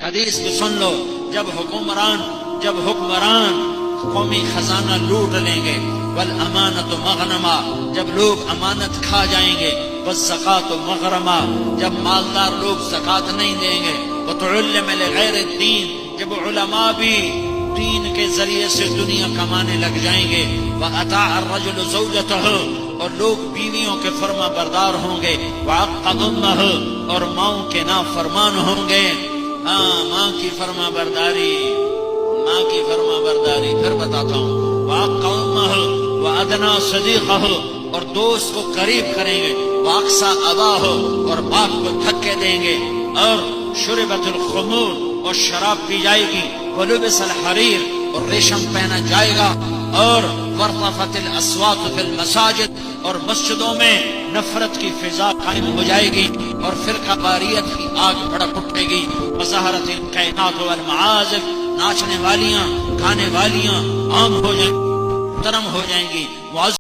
حدیث کو سن لو، جب حکمران قومی خزانہ لوٹ لیں گے، والامانۃ مغنما، جب لوگ امانت کھا جائیں گے، والزکوٰۃ مغرما، جب مالدار لوگ زکوٰۃ نہیں دیں گے، وتعلم لغیر الدین، جب علماء بھی دین کے ذریعے سے دنیا کمانے لگ جائیں گے، وَأَطَاعَ الرَّجُلُ زَوْجَتَهُ، اور لوگ بیویوں کے فرما بردار ہوں گے، وَعَقَّ أُمَّهُ، اور ماؤں کے نافرمان ہوں گے۔ ہاں، ماں کی فرما برداری، پھر بتاتا ہوں، وَعَقَّ أُمَّهُ وَأَدْنَىٰ صَدِيقَهُ، اور دوست کو قریب کریں گے، وَأَقْصَىٰ أَبَاهُ، اور باپ کو دھکے دیں گے، اور شُرِبَتِ الْخُمُورُ، اور شراب پی جائے گی، وَلُبِسَ الْحَرِيرُ، اور ریشم پہنا جائے گا، اور وَارْتَفَتِ الْأَصْوَاتُ فِي الْمَسَاجِدِ، اور مسجدوں میں نفرت کی فضا قائم ہو جائے گی، اور فرقہ واریت کی آگ بھڑک اٹھے گی، وَظَهَرَتِ الْقَيْنَاتُ وَالْمَعَازِفُ، ناچنے والیاں، گانے والیاں عام ہو جائیں گی، محترم ہو جائیں گی،